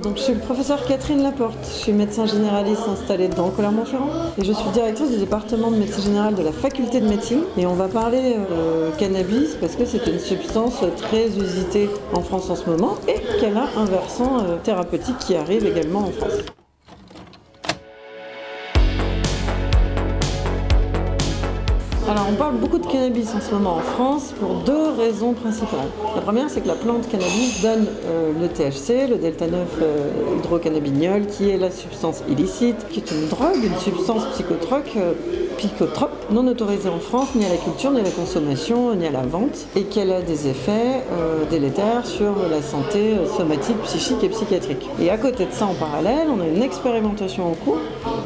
Donc, je suis le professeur Catherine Laporte, je suis médecin généraliste installée dans Clermont-Ferrand et je suis directrice du département de médecine générale de la faculté de médecine et on va parler cannabis parce que c'est une substance très usitée en France en ce moment et qu'elle a un versant thérapeutique qui arrive également en France. Alors on parle beaucoup de cannabis en ce moment en France pour deux raisons principales. La première, c'est que la plante cannabis donne le THC, le delta-9 hydrocannabidiol, qui est la substance illicite, qui est une drogue, une substance psychotrope non autorisée en France, ni à la culture, ni à la consommation, ni à la vente, et qu'elle a des effets délétères sur la santé somatique, psychique et psychiatrique. Et à côté de ça, en parallèle, on a une expérimentation en cours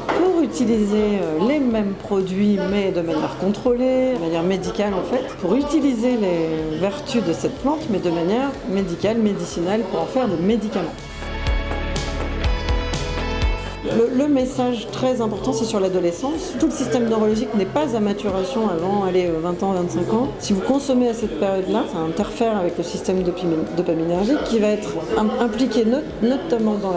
pour utiliser les mêmes produits, mais de manière contrôlée, de manière médicale en fait, pour utiliser les vertus de cette plante, mais de manière médicale, médicinale, pour en faire des médicaments. Le message très important, c'est sur l'adolescence. Tout le système neurologique n'est pas à maturation avant 20 ans, 25 ans. Si vous consommez à cette période-là, ça interfère avec le système dopaminergique qui va être impliqué notamment dans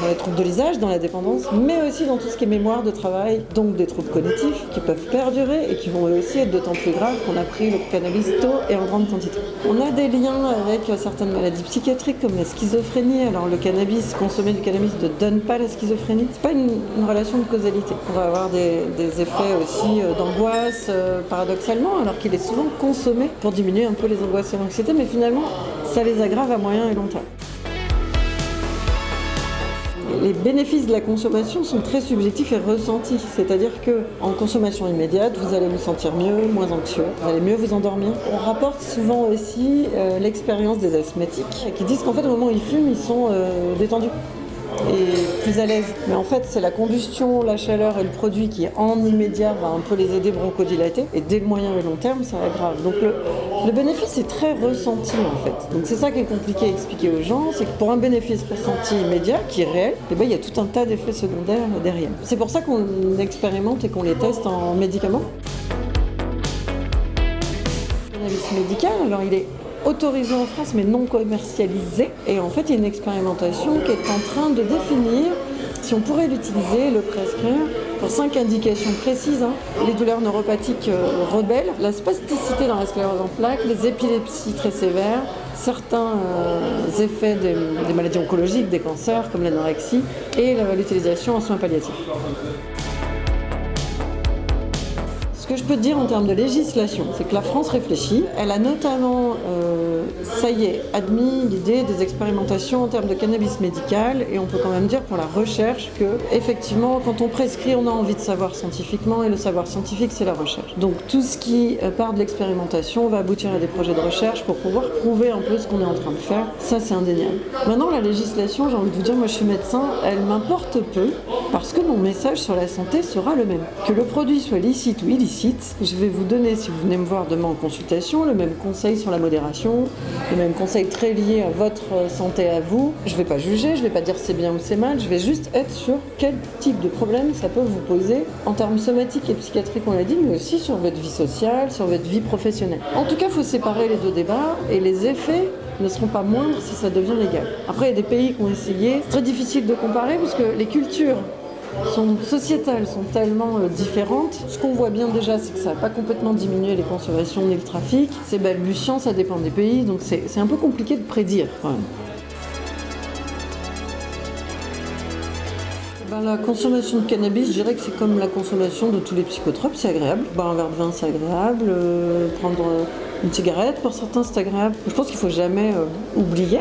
les troubles de l'usage, dans la dépendance, mais aussi dans tout ce qui est mémoire de travail, donc des troubles cognitifs qui peuvent perdurer et qui vont aussi être d'autant plus graves qu'on a pris le cannabis tôt et en grande quantité. On a des liens avec certaines maladies psychiatriques comme la schizophrénie. Alors le cannabis, consommer du cannabis ne donne pas la schizophrénie. C'est pas une relation de causalité. On va avoir des effets aussi d'angoisse, paradoxalement, alors qu'il est souvent consommé pour diminuer un peu les angoisses et l'anxiété, mais finalement, ça les aggrave à moyen et long terme. Les bénéfices de la consommation sont très subjectifs et ressentis, c'est-à-dire qu'en consommation immédiate, vous allez vous sentir mieux, moins anxieux, vous allez mieux vous endormir. On rapporte souvent aussi l'expérience des asthmatiques qui disent qu'en fait, au moment où ils fument, ils sont détendus et plus à l'aise. Mais en fait, c'est la combustion, la chaleur et le produit qui, en immédiat, va un peu les aider bronchodilater. Et dès le moyen et long terme, ça aggrave. Donc le bénéfice est très ressenti, en fait. Donc c'est ça qui est compliqué à expliquer aux gens, c'est que pour un bénéfice ressenti immédiat, qui est réel, eh ben, il y a tout un tas d'effets secondaires derrière. C'est pour ça qu'on expérimente et qu'on les teste en médicaments. Le cannabis médical, alors il est autorisé en France mais non commercialisé. Et en fait, il y a une expérimentation qui est en train de définir si on pourrait l'utiliser, le prescrire, pour 5 indications précises. Les douleurs neuropathiques rebelles, la spasticité dans la sclérose en plaques, les épilepsies très sévères, certains effets des maladies oncologiques, des cancers comme l'anorexie, et l'utilisation en soins palliatifs. Ce que je peux te dire en termes de législation, c'est que la France réfléchit. Elle a notamment, ça y est, admis l'idée des expérimentations en termes de cannabis médical, et on peut quand même dire pour la recherche que, effectivement, quand on prescrit, on a envie de savoir scientifiquement, et le savoir scientifique, c'est la recherche. Donc tout ce qui part de l'expérimentation va aboutir à des projets de recherche pour pouvoir prouver un peu ce qu'on est en train de faire. Ça, c'est indéniable. Maintenant, la législation, j'ai envie de vous dire, moi je suis médecin, elle m'importe peu, parce que mon message sur la santé sera le même. Que le produit soit licite ou illicite, je vais vous donner, si vous venez me voir demain en consultation, le même conseil sur la modération, le même conseil très lié à votre santé à vous. Je ne vais pas juger, je ne vais pas dire c'est bien ou c'est mal, je vais juste être sur quel type de problème ça peut vous poser en termes somatiques et psychiatriques, on l'a dit, mais aussi sur votre vie sociale, sur votre vie professionnelle. En tout cas, il faut séparer les deux débats et les effets ne seront pas moindres si ça devient légal. Après, il y a des pays qui ont essayé, c'est très difficile de comparer parce que les cultures sociétales sont tellement différentes. Ce qu'on voit bien déjà, c'est que ça n'a pas complètement diminué les consommations ni le trafic. C'est balbutiant, ça dépend des pays, donc c'est un peu compliqué de prédire quand même. La consommation de cannabis, je dirais que c'est comme la consommation de tous les psychotropes, c'est agréable. Boire un verre de vin, c'est agréable. Prendre une cigarette, pour certains, c'est agréable. Je pense qu'il ne faut jamais oublier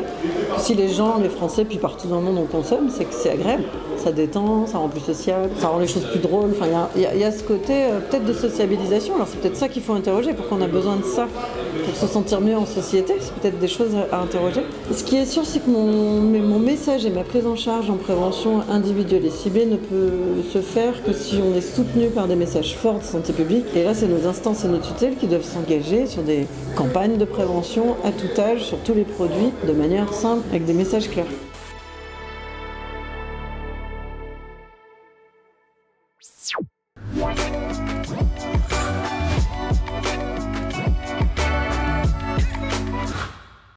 que si les gens, les Français, puis partout dans le monde, on consomme, c'est que c'est agréable. Ça détend, ça rend plus social, ça rend les choses plus drôles. Enfin, il y a ce côté peut-être de sociabilisation. Alors c'est peut-être ça qu'il faut interroger. Pourquoi on a besoin de ça pour se sentir mieux en société? C'est peut-être des choses à interroger. Ce qui est sûr, c'est que mon message et ma prise en charge en prévention individuelle et ciblée ne peut se faire que si on est soutenu par des messages forts de santé publique. Et là, c'est nos instances et nos tutelles qui doivent s'engager sur des campagnes de prévention à tout âge, sur tous les produits, de manière simple, avec des messages clairs.